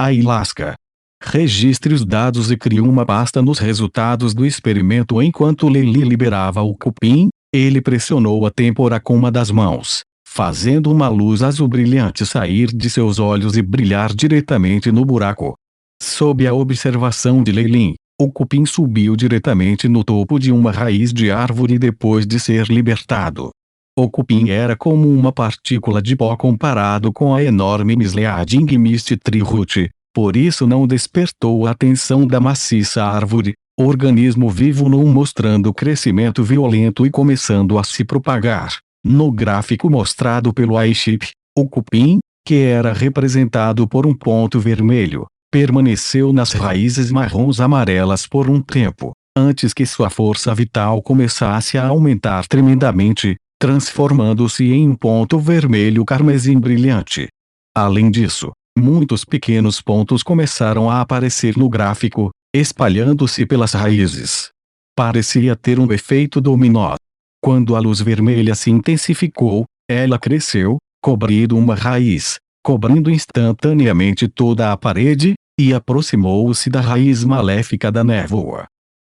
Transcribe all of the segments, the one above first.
Ayahuasca. Registre os dados e crie uma pasta nos resultados do experimento. Enquanto Leili liberava o cupim, ele pressionou a têmpora com uma das mãos, fazendo uma luz azul brilhante sair de seus olhos e brilhar diretamente no buraco. Sob a observação de Leilin, o cupim subiu diretamente no topo de uma raiz de árvore depois de ser libertado. O cupim era como uma partícula de pó comparado com a enorme Misleading Mist Tree Root, por isso não despertou a atenção da maciça árvore, organismo vivo não mostrando crescimento violento e começando a se propagar. No gráfico mostrado pelo iChip, o cupim, que era representado por um ponto vermelho, permaneceu nas raízes marrons amarelas por um tempo, antes que sua força vital começasse a aumentar tremendamente, transformando-se em um ponto vermelho carmesim brilhante. Além disso, muitos pequenos pontos começaram a aparecer no gráfico, espalhando-se pelas raízes. Parecia ter um efeito dominó. Quando a luz vermelha se intensificou, ela cresceu, cobrindo uma raiz, cobrindo instantaneamente toda a parede, e aproximou-se da raiz maléfica da névoa.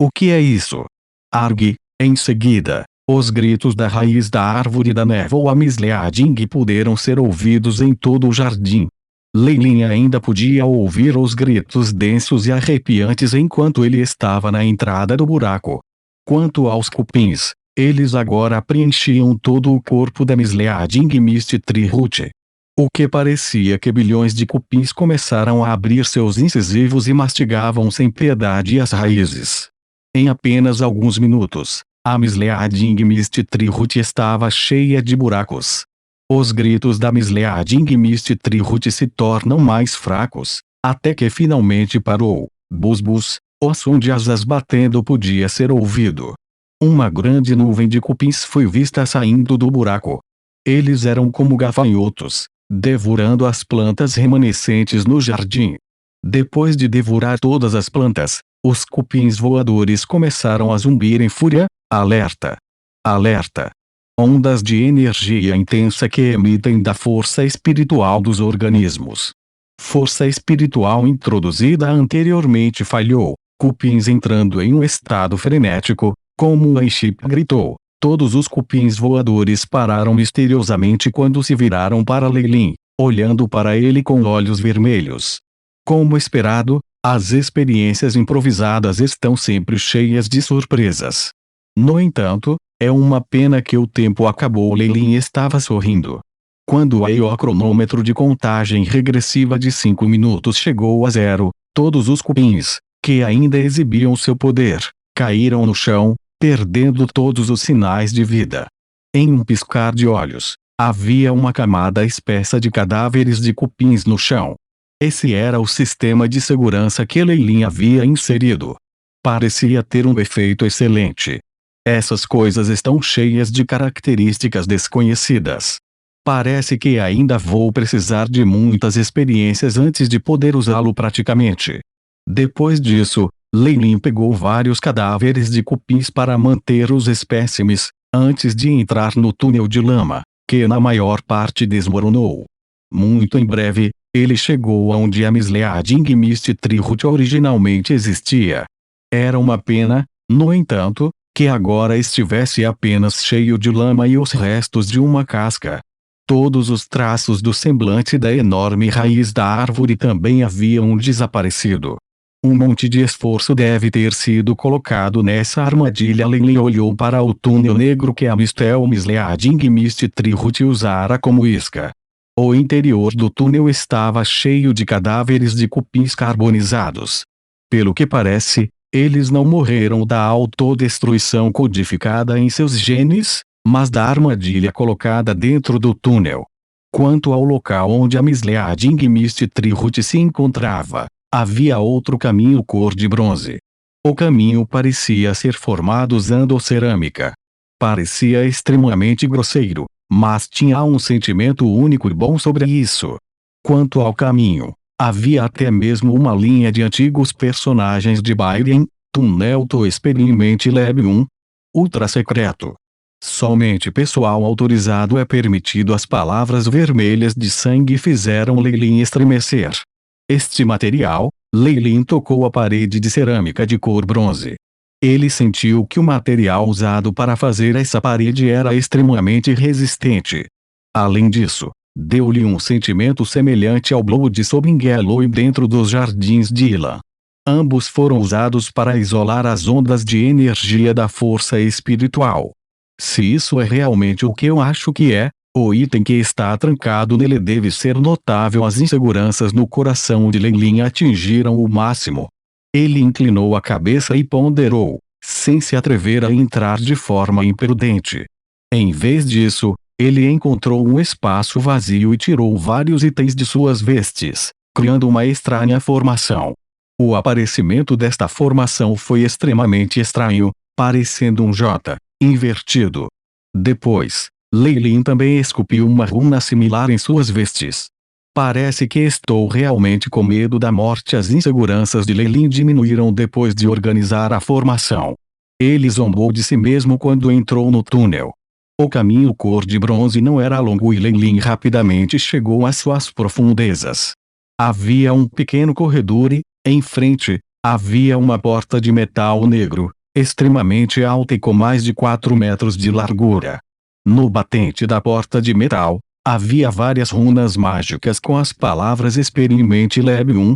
O que é isso? Argue. Em seguida, os gritos da raiz da árvore da névoa Misleading puderam ser ouvidos em todo o jardim. Leilin ainda podia ouvir os gritos densos e arrepiantes enquanto ele estava na entrada do buraco. Quanto aos cupins, eles agora preenchiam todo o corpo da Misleading Mist Tree Root. O que parecia que bilhões de cupins começaram a abrir seus incisivos e mastigavam sem piedade as raízes. Em apenas alguns minutos, a Misleading Mist Tree Root estava cheia de buracos. Os gritos da Misleading Mist Tree Root se tornam mais fracos, até que finalmente parou. Bus-bus, o som de asas batendo podia ser ouvido. Uma grande nuvem de cupins foi vista saindo do buraco. Eles eram como gafanhotos, devorando as plantas remanescentes no jardim. Depois de devorar todas as plantas, os cupins voadores começaram a zumbir em fúria. Alerta! Alerta! Ondas de energia intensa que emitem da força espiritual dos organismos. Força espiritual introduzida anteriormente falhou, cupins entrando em um estado frenético, como o iChip gritou. Todos os cupins voadores pararam misteriosamente quando se viraram para Leilin, olhando para ele com olhos vermelhos. Como esperado, as experiências improvisadas estão sempre cheias de surpresas. No entanto, é uma pena que o tempo acabou. Leilin estava sorrindo. Quando o cronômetro de contagem regressiva de 5 minutos chegou a 0, todos os cupins, que ainda exibiam seu poder, caíram no chão, perdendo todos os sinais de vida. Em um piscar de olhos, havia uma camada espessa de cadáveres de cupins no chão. Esse era o sistema de segurança que Leilin havia inserido. Parecia ter um efeito excelente. Essas coisas estão cheias de características desconhecidas. Parece que ainda vou precisar de muitas experiências antes de poder usá-lo praticamente. Depois disso, Leilin pegou vários cadáveres de cupins para manter os espécimes, antes de entrar no túnel de lama, que na maior parte desmoronou. Muito em breve, ele chegou aonde a Misleading Mist Tree Root originalmente existia. Era uma pena, no entanto, que agora estivesse apenas cheio de lama e os restos de uma casca. Todos os traços do semblante da enorme raiz da árvore também haviam desaparecido. Um monte de esforço deve ter sido colocado nessa armadilha. Leilin olhou para o túnel negro que a Misleading Mist Tree Root usara como isca. O interior do túnel estava cheio de cadáveres de cupins carbonizados. Pelo que parece, eles não morreram da autodestruição codificada em seus genes, mas da armadilha colocada dentro do túnel. Quanto ao local onde a Misleading Mist Tree Root se encontrava, havia outro caminho cor de bronze. O caminho parecia ser formado usando cerâmica. Parecia extremamente grosseiro, mas tinha um sentimento único e bom sobre isso. Quanto ao caminho, havia até mesmo uma linha de antigos personagens de Byrian, Túnel to Experiment Lab 1. Ultra secreto. Somente pessoal autorizado é permitido. As palavras vermelhas de sangue fizeram Leilin estremecer. este material. Leilin tocou a parede de cerâmica de cor bronze. Ele sentiu que o material usado para fazer essa parede era extremamente resistente. Além disso, deu-lhe um sentimento semelhante ao Blood Sobingheloi dentro dos jardins de Ilan. Ambos foram usados para isolar as ondas de energia da força espiritual. Se isso é realmente o que eu acho que é, o item que está trancado nele deve ser notável. As inseguranças no coração de Leilin atingiram o máximo. Ele inclinou a cabeça e ponderou, sem se atrever a entrar de forma imprudente. Em vez disso, ele encontrou um espaço vazio e tirou vários itens de suas vestes, criando uma estranha formação. O aparecimento desta formação foi extremamente estranho, parecendo um J invertido. Depois, Leilin também esculpiu uma runa similar em suas vestes. Parece que estou realmente com medo da morte. As inseguranças de Leilin diminuíram depois de organizar a formação. Ele zombou de si mesmo quando entrou no túnel. O caminho cor de bronze não era longo e Leilin rapidamente chegou às suas profundezas. Havia um pequeno corredor e, em frente, havia uma porta de metal negro, extremamente alta e com mais de 4 metros de largura. No batente da porta de metal, havia várias runas mágicas com as palavras Experimente Lab 1.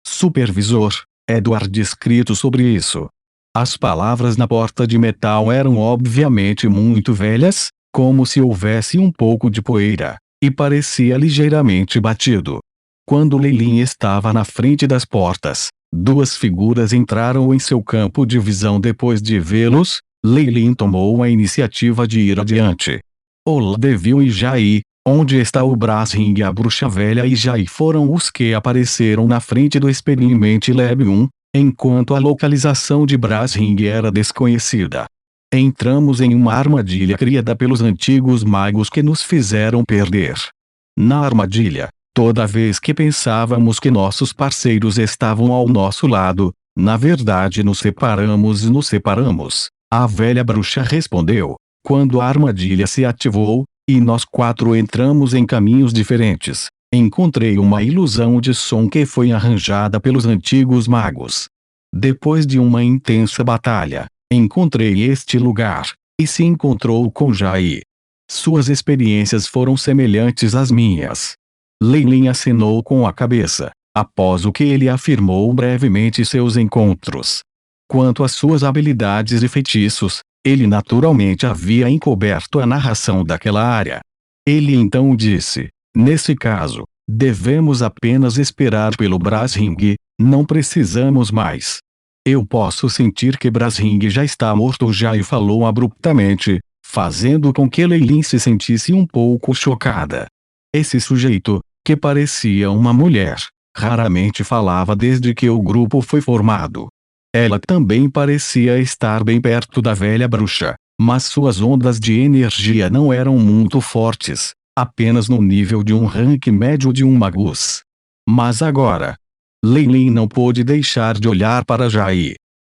Supervisor, Edward escrito sobre isso. As palavras na porta de metal eram obviamente muito velhas, como se houvesse um pouco de poeira, e parecia ligeiramente batido. Quando Leilin estava na frente das portas, duas figuras entraram em seu campo de visão. Depois de vê-los, Leilin tomou a iniciativa de ir adiante. Oldevil e Jai, onde está o Brasring? A bruxa velha e Jai foram os que apareceram na frente do Experimente Lab 1, enquanto a localização de Brasring era desconhecida. Entramos em uma armadilha criada pelos antigos magos que nos fizeram perder. Na armadilha, toda vez que pensávamos que nossos parceiros estavam ao nosso lado, na verdade nos separamos. A velha bruxa respondeu, quando a armadilha se ativou, e nós quatro entramos em caminhos diferentes. Encontrei uma ilusão de som que foi arranjada pelos antigos magos. Depois de uma intensa batalha, encontrei este lugar, e se encontrou com Jai. Suas experiências foram semelhantes às minhas. Leilin acenou com a cabeça, após o que ele afirmou brevemente seus encontros. Quanto às suas habilidades e feitiços, ele naturalmente havia encoberto a narração daquela área. Ele então disse, nesse caso, devemos apenas esperar pelo Brasring, não precisamos mais. Eu posso sentir que Brasring já está morto. Jai falou abruptamente, fazendo com que Leilin se sentisse um pouco chocada. Esse sujeito, que parecia uma mulher, raramente falava desde que o grupo foi formado. Ela também parecia estar bem perto da velha bruxa, mas suas ondas de energia não eram muito fortes, apenas no nível de um rank médio de um magus. Mas agora, Leilin não pôde deixar de olhar para Jai.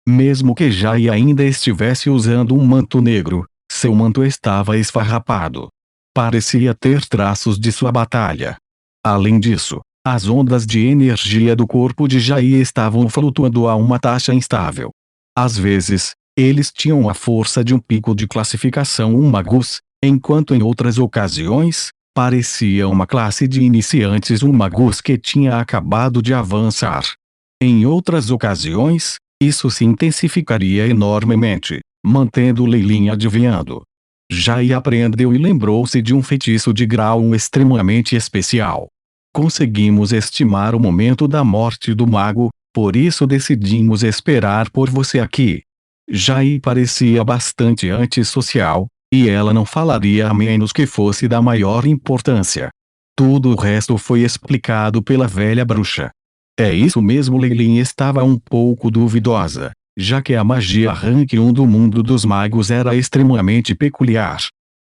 Mesmo que Jai ainda estivesse usando um manto negro, seu manto estava esfarrapado. Parecia ter traços de sua batalha. Além disso, as ondas de energia do corpo de Jai estavam flutuando a uma taxa instável. Às vezes, eles tinham a força de um pico de classificação um magus, enquanto em outras ocasiões, parecia uma classe de iniciantes um magus que tinha acabado de avançar. Em outras ocasiões, isso se intensificaria enormemente, mantendo Leilin adivinhando. Jai aprendeu e lembrou-se de um feitiço de grau 1 extremamente especial. Conseguimos estimar o momento da morte do mago, por isso decidimos esperar por você aqui. Jai parecia bastante antissocial, e ela não falaria a menos que fosse da maior importância. Tudo o resto foi explicado pela velha bruxa. É isso mesmo. Leilin estava um pouco duvidosa, já que a magia rank 1 do mundo dos magos era extremamente peculiar.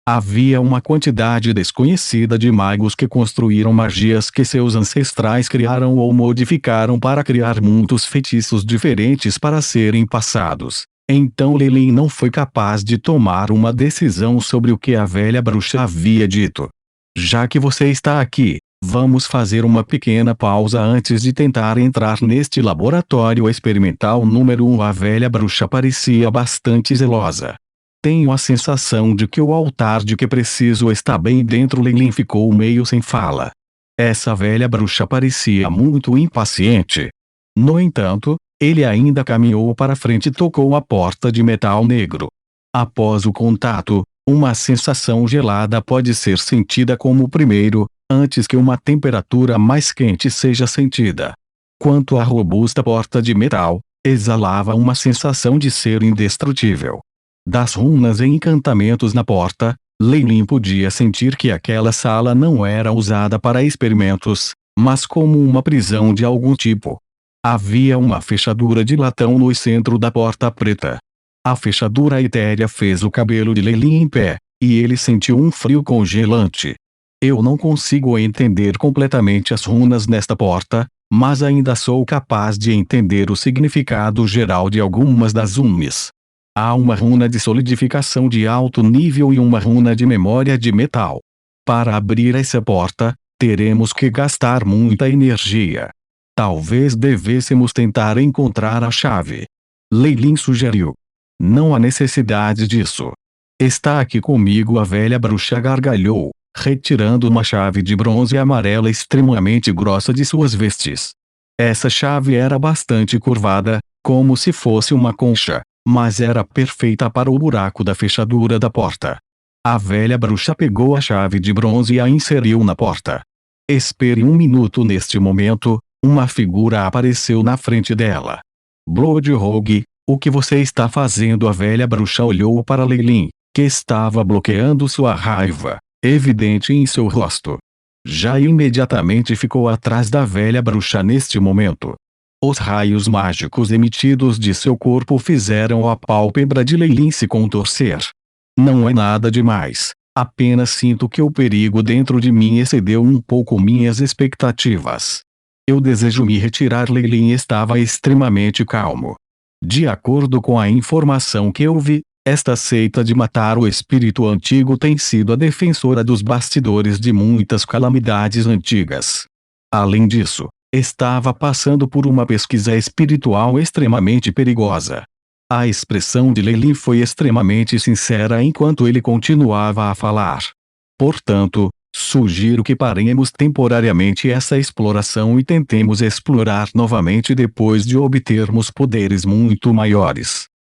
Havia uma quantidade desconhecida de magos que construíram magias que seus ancestrais criaram ou modificaram para criar muitos feitiços diferentes para serem passados. Então Leilin não foi capaz de tomar uma decisão sobre o que a velha bruxa havia dito. Já que você está aqui, Vamos fazer uma pequena pausa antes de tentar entrar neste laboratório experimental número 1. A velha bruxa parecia bastante zelosa. Tenho a sensação de que o altar de que preciso está bem dentro. Leilin ficou meio sem fala. Essa velha bruxa parecia muito impaciente. No entanto, ele ainda caminhou para frente e tocou a porta de metal negro. Após o contato, uma sensação gelada pode ser sentida como o primeiro, antes que uma temperatura mais quente seja sentida. Quanto à robusta porta de metal, exalava uma sensação de ser indestrutível. Das runas e encantamentos na porta, Leilin podia sentir que aquela sala não era usada para experimentos, mas como uma prisão de algum tipo. Havia uma fechadura de latão no centro da porta preta. A fechadura etérea fez o cabelo de Leilin em pé, e ele sentiu um frio congelante. Eu não consigo entender completamente as runas nesta porta, mas ainda sou capaz de entender o significado geral de algumas das runas. Há uma runa de solidificação de alto nível e uma runa de memória de metal. Para abrir essa porta, teremos que gastar muita energia. Talvez devêssemos tentar encontrar a chave. Leilin sugeriu. Não há necessidade disso. Está aqui comigo. A velha bruxa gargalhou, retirando uma chave de bronze amarela extremamente grossa de suas vestes. Essa chave era bastante curvada, como se fosse uma concha, mas era perfeita para o buraco da fechadura da porta. A velha bruxa pegou a chave de bronze e a inseriu na porta. Espere um minuto. Neste momento, uma figura apareceu na frente dela. Bloodrogue, o que você está fazendo? A velha bruxa olhou para Leilin, que estava bloqueando sua raiva, evidente em seu rosto. Já imediatamente ficou atrás da velha bruxa neste momento. Os raios mágicos emitidos de seu corpo fizeram a pálpebra de Leilin se contorcer. Não é nada demais, apenas sinto que o perigo dentro de mim excedeu um pouco minhas expectativas. Eu desejo me retirar. Leilin estava extremamente calmo. De acordo com a informação que eu vi, esta seita de matar o espírito antigo tem sido a defensora dos bastidores de muitas calamidades antigas. Além disso, estava passando por uma pesquisa espiritual extremamente perigosa. A expressão de Leilin foi extremamente sincera enquanto ele continuava a falar. Portanto, sugiro que paremos temporariamente essa exploração e tentemos explorar novamente depois de obtermos poderes muito maiores.